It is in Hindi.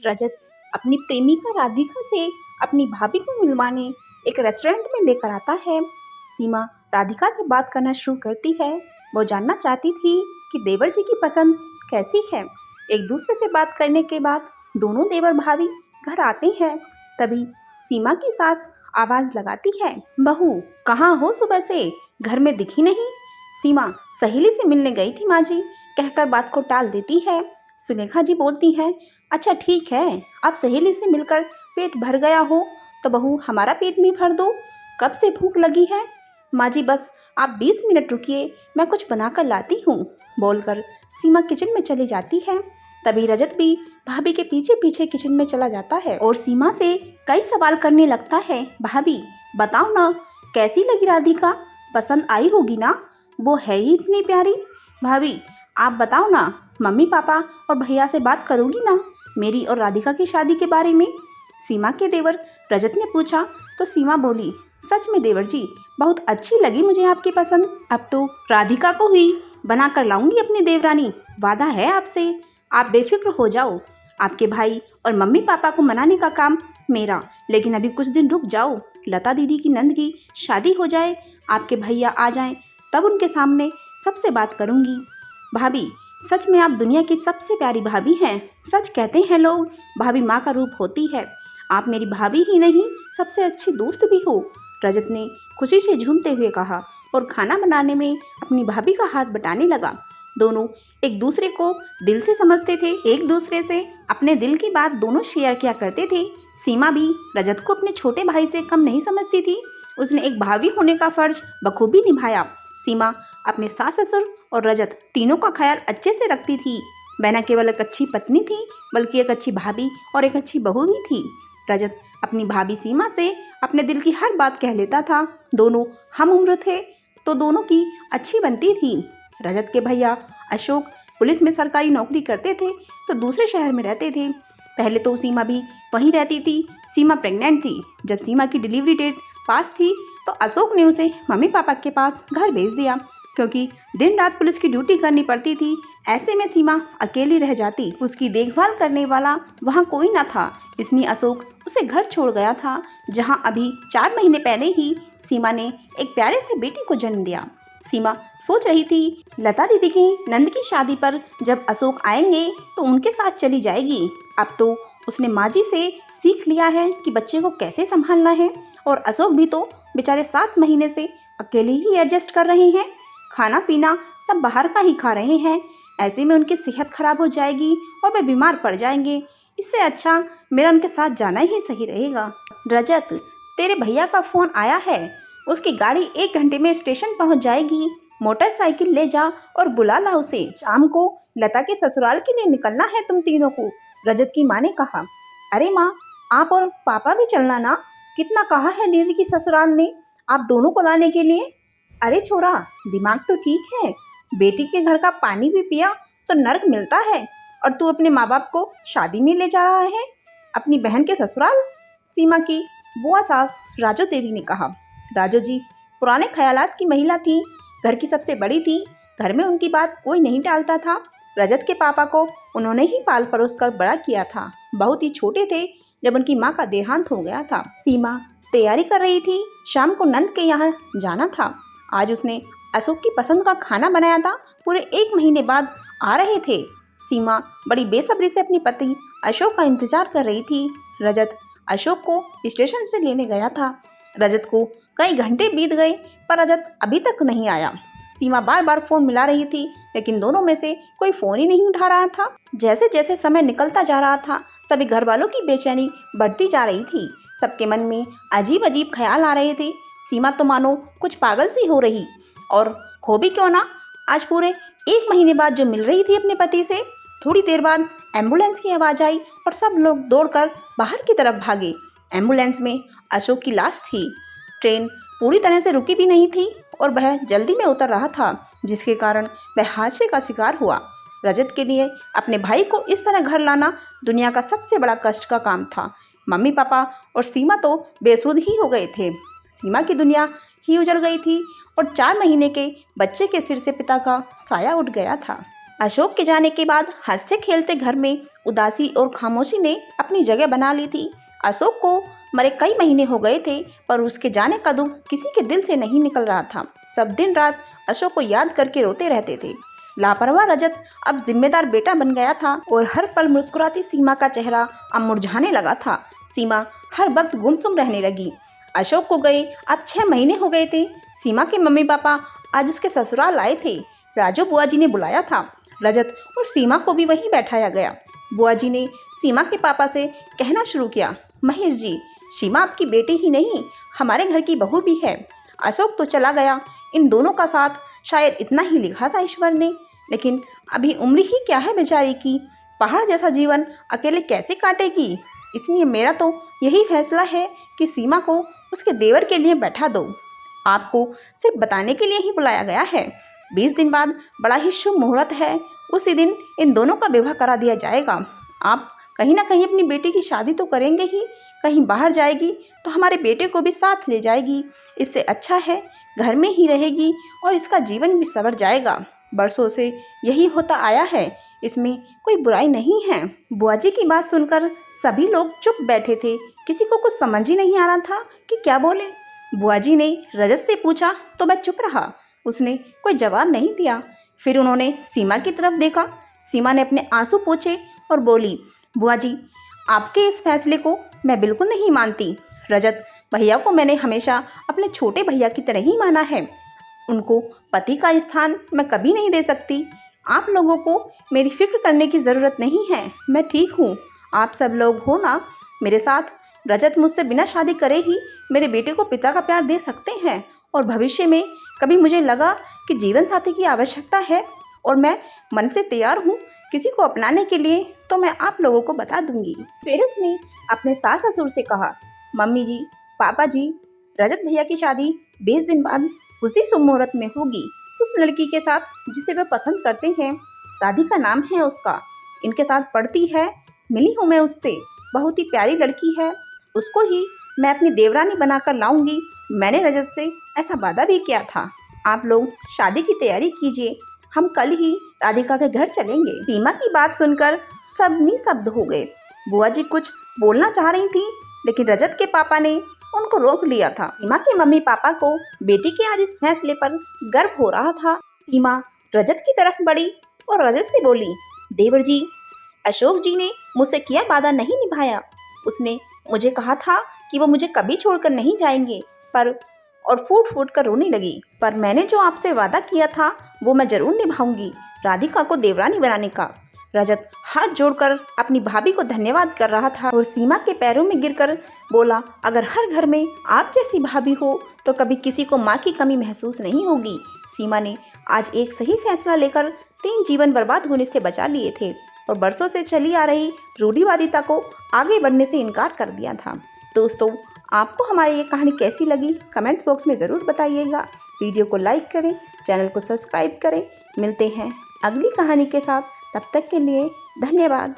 रजत अपनी प्रेमिका राधिका से अपनी भाभी को मिलवाने एक रेस्टोरेंट में लेकर आता है। सीमा राधिका से बात करना शुरू करती है। वो जानना चाहती थी कि देवर जी की पसंद कैसी है। एक दूसरे से बात करने के बाद दोनों देवर भाभी घर आते हैं। तभी सीमा की सास आवाज लगाती है, बहू कहाँ हो, सुबह से घर में दिखी नहीं। सीमा सहेली से मिलने गई थी माँ जी, कहकर बात को टाल देती है। सुलेखा जी बोलती है, अच्छा ठीक है, आप सहेली से मिलकर पेट भर गया हो तो बहू हमारा पेट भी भर दो। कब से भूख लगी है। माँ जी बस आप 20 मिनट रुकिए, मैं कुछ बनाकर लाती हूँ, बोलकर सीमा किचन में चली जाती है। तभी रजत भी भाभी के पीछे पीछे किचन में चला जाता है और सीमा से कई सवाल करने लगता है। भाभी बताओ ना, कैसी लगी राधिका, पसंद आई होगी ना, वो है ही इतनी प्यारी। भाभी आप बताओ ना, मम्मी पापा और भैया से बात करोगी ना मेरी और राधिका की शादी के बारे में। सीमा के देवर रजत ने पूछा तो सीमा बोली, सच में देवर जी बहुत अच्छी लगी मुझे आपकी पसंद। अब तो राधिका को ही बना कर लाऊंगी अपनी देवरानी, वादा है आपसे, आप बेफिक्र हो जाओ। आपके भाई और मम्मी पापा को मनाने का काम मेरा, लेकिन अभी कुछ दिन रुक जाओ, लता दीदी की नंद की शादी हो जाए, आपके भैया आ जाएं, तब उनके सामने सबसे बात करूंगी। भाभी सच में आप दुनिया की सबसे प्यारी भाभी हैं। सच कहते हैं लोग, भाभी माँ का रूप होती है। आप मेरी भाभी ही नहीं, सबसे अच्छी दोस्त भी हो। रजत ने खुशी से झूमते हुए कहा और खाना बनाने में अपनी भाभी का हाथ बटाने लगा। दोनों एक दूसरे को दिल से समझते थे, एक दूसरे से अपने दिल की बात दोनों शेयर किया करते थे। सीमा भी रजत को अपने छोटे भाई से कम नहीं समझती थी। उसने एक भाभी होने का फर्ज बखूबी निभाया। सीमा अपने सास ससुर और रजत तीनों का ख्याल अच्छे से रखती थी। वह न केवल एक अच्छी पत्नी थी, बल्कि एक अच्छी भाभी और एक अच्छी बहू भी थी। रजत अपनी भाभी सीमा से अपने दिल की हर बात कह लेता था। दोनों हम उम्र थे तो दोनों की अच्छी बनती थी। रजत के भैया अशोक पुलिस में सरकारी नौकरी करते थे तो दूसरे शहर में रहते थे। पहले तो सीमा भी वहीं रहती थी। सीमा प्रेग्नेंट थी। जब सीमा की डिलीवरी डेट पास थी तो अशोक ने उसे मम्मी पापा के पास घर भेज दिया, क्योंकि दिन रात पुलिस की ड्यूटी करनी पड़ती थी। ऐसे में सीमा अकेली रह जाती, उसकी देखभाल करने वाला वहाँ कोई न था, इसलिए अशोक उसे घर छोड़ गया था, जहाँ अभी 4 महीने पहले ही सीमा ने एक प्यारे से बेटी को जन्म दिया। सीमा सोच रही थी लता दीदी की नंद की शादी पर जब अशोक आएंगे तो उनके साथ चली जाएगी। अब तो उसने माँ जी से सीख लिया है कि बच्चे को कैसे संभालना है, और अशोक भी तो बेचारे 7 महीने से अकेले ही एडजस्ट कर रहे हैं, खाना पीना सब बाहर का ही खा रहे हैं। ऐसे में उनकी सेहत खराब हो जाएगी और वे बीमार पड़ जाएंगे। इससे अच्छा मेरा उनके साथ जाना ही सही रहेगा। रजत तेरे भैया का फ़ोन आया है, उसकी गाड़ी 1 घंटे में स्टेशन पहुंच जाएगी, मोटरसाइकिल ले जा और बुला ला उसे। शाम को लता के ससुराल के लिए निकलना है तुम तीनों को, रजत की माँ ने कहा। अरे माँ, आप और पापा भी चलना ना, कितना कहा है दीदी की ससुराल ने आप दोनों को लाने के लिए। अरे छोरा, दिमाग तो ठीक है, बेटी के घर का पानी भी पिया तो नर्क मिलता है, और तू अपने माँ बाप को शादी में ले जा रहा है, अपनी बहन के ससुराल। सीमा की बुआ सास राजो देवी ने कहा। राजो जी पुराने ख्यालात की महिला थी, घर की सबसे बड़ी थी, घर में उनकी बात कोई नहीं टालता था। रजत के पापा को उन्होंने ही पाल परोस कर बड़ा किया था। बहुत ही छोटे थे जब उनकी माँ का देहांत हो गया था। सीमा तैयारी कर रही थी, शाम को नंद के यहाँ जाना था। आज उसने अशोक की पसंद का खाना बनाया था, पूरे 1 महीने बाद आ रहे थे। सीमा बड़ी बेसब्री से अपनी पति अशोक का इंतजार कर रही थी। रजत अशोक को स्टेशन से लेने गया था। रजत को कई घंटे बीत गए पर रजत अभी तक नहीं आया। सीमा बार बार फ़ोन मिला रही थी, लेकिन दोनों में से कोई फ़ोन ही नहीं उठा रहा था। जैसे जैसे समय निकलता जा रहा था, सभी घर वालों की बेचैनी बढ़ती जा रही थी। सबके मन में अजीब अजीब ख्याल आ रहे थे। सीमा तो मानो कुछ पागल सी हो रही, और हो भी क्यों ना, आज पूरे 1 महीने बाद जो मिल रही थी अपने पति से। थोड़ी देर बाद एम्बुलेंस की आवाज़ आई और सब लोग दौड़कर बाहर की तरफ भागे। एम्बुलेंस में अशोक की लाश थी। ट्रेन पूरी तरह से रुकी भी नहीं थी और वह जल्दी में उतर रहा था, जिसके कारण वह हादसे का शिकार हुआ। रजत के लिए अपने भाई को इस तरह घर लाना दुनिया का सबसे बड़ा कष्ट का काम था। मम्मी पापा और सीमा तो बेसुध ही हो गए थे। सीमा की दुनिया ही उजड़ गई थी और 4 महीने के बच्चे के सिर से पिता का साया उठ गया था। अशोक के जाने के बाद हंसते खेलते घर में उदासी और खामोशी ने अपनी जगह बना ली थी। अशोक को मरे कई महीने हो गए थे, पर उसके जाने का दुख किसी के दिल से नहीं निकल रहा था। सब दिन रात अशोक को याद करके रोते रहते थे। लापरवाह रजत अब जिम्मेदार बेटा बन गया था और हर पल मुस्कुराती सीमा का चेहरा अब मुरझाने लगा था। सीमा हर वक्त गुमसुम रहने लगी। अशोक को गए अब 6 महीने हो गए थे। सीमा के मम्मी पापा आज उसके ससुराल आए थे। राजू बुआ जी ने बुलाया था। रजत और सीमा को भी वहीं बैठाया गया। बुआ जी ने सीमा के पापा से कहना शुरू किया, महेश जी, सीमा आपकी बेटी ही नहीं, हमारे घर की बहू भी है। अशोक तो चला गया, इन दोनों का साथ शायद इतना ही लिखा था ईश्वर ने, लेकिन अभी उम्र ही क्या है बेचारी की, पहाड़ जैसा जीवन अकेले कैसे काटेगी। इसलिए मेरा तो यही फैसला है कि सीमा को उसके देवर के लिए बैठा दो। आपको सिर्फ बताने के लिए ही बुलाया गया है। 20 दिन बाद बड़ा ही शुभ मुहूर्त है, उसी दिन इन दोनों का विवाह करा दिया जाएगा। आप कहीं ना कहीं अपनी बेटी की शादी तो करेंगे ही, कहीं बाहर जाएगी तो हमारे बेटे को भी साथ ले जाएगी। इससे अच्छा है घर में ही रहेगी और इसका जीवन भी संवर जाएगा। बरसों से यही होता आया है, इसमें कोई बुराई नहीं है। बुआ जी की बात सुनकर सभी लोग चुप बैठे थे। किसी को कुछ समझ ही नहीं आ रहा था कि क्या बोले। बुआ जी ने रजत से पूछा तो मैं चुप रहा। उसने कोई जवाब नहीं दिया। फिर उन्होंने सीमा की तरफ देखा। सीमा ने अपने आंसू पोंछे और बोली, बुआ जी, आपके इस फैसले को मैं बिल्कुल नहीं मानती। रजत भैया को मैंने हमेशा अपने छोटे भैया की तरह ही माना है। उनको पति का स्थान मैं कभी नहीं दे सकती। आप लोगों को मेरी फिक्र करने की ज़रूरत नहीं है, मैं ठीक हूँ। आप सब लोग हो ना मेरे साथ। रजत मुझसे बिना शादी करे ही मेरे बेटे को पिता का प्यार दे सकते हैं, और भविष्य में कभी मुझे लगा कि जीवन साथी की आवश्यकता है और मैं मन से तैयार हूँ किसी को अपनाने के लिए, तो मैं आप लोगों को बता दूंगी। फिर उसने अपने सास ससुर से कहा, मम्मी जी, पापा जी, रजत भैया की शादी 20 दिन बाद उसी शुभ मुहूर्त में होगी, उस लड़की के साथ जिसे वे पसंद करते हैं। राधिका नाम है उसका, इनके साथ पढ़ती है, मिली हूँ मैं उससे, बहुत ही प्यारी लड़की है। उसको ही मैं अपनी देवरानी बनाकर लाऊंगी। मैंने रजत से ऐसा वादा भी किया था। आप लोग शादी की तैयारी कीजिए, हम कल ही राधिका के घर चलेंगे। सीमा की बात सुनकर सब निःशब्द हो गए। बुआ जी कुछ बोलना चाह रही थी, लेकिन रजत के पापा ने उनको रोक लिया था। सीमा के मम्मी पापा को बेटी के आज इस फैसले पर गर्व हो रहा था। सीमा रजत की तरफ बढ़ी और रजत से बोली, देवर जी, अशोक जी ने मुझसे किया वादा नहीं निभाया। उसने मुझे कहा था कि वो मुझे कभी छोड़कर नहीं जाएंगे, और फूट फूट कर रोने लगी। पर मैंने जो आपसे वादा किया था वो मैं जरूर निभाऊंगी, राधिका को देवरानी बनाने का। रजत हाथ जोड़कर अपनी भाभी को धन्यवाद कर रहा था और सीमा के पैरों में गिरकर बोला, अगर हर घर में आप जैसी भाभी हो तो कभी किसी को माँ की कमी महसूस नहीं होगी। सीमा ने आज एक सही फैसला लेकर 3 जीवन बर्बाद होने से बचा लिए थे और बरसों से चली आ रही रूढ़िवादिता को आगे बढ़ने से इनकार कर दिया था। दोस्तों, आपको हमारी ये कहानी कैसी लगी कमेंट्स बॉक्स में ज़रूर बताइएगा। वीडियो को लाइक करें, चैनल को सब्सक्राइब करें। मिलते हैं अगली कहानी के साथ, तब तक के लिए धन्यवाद।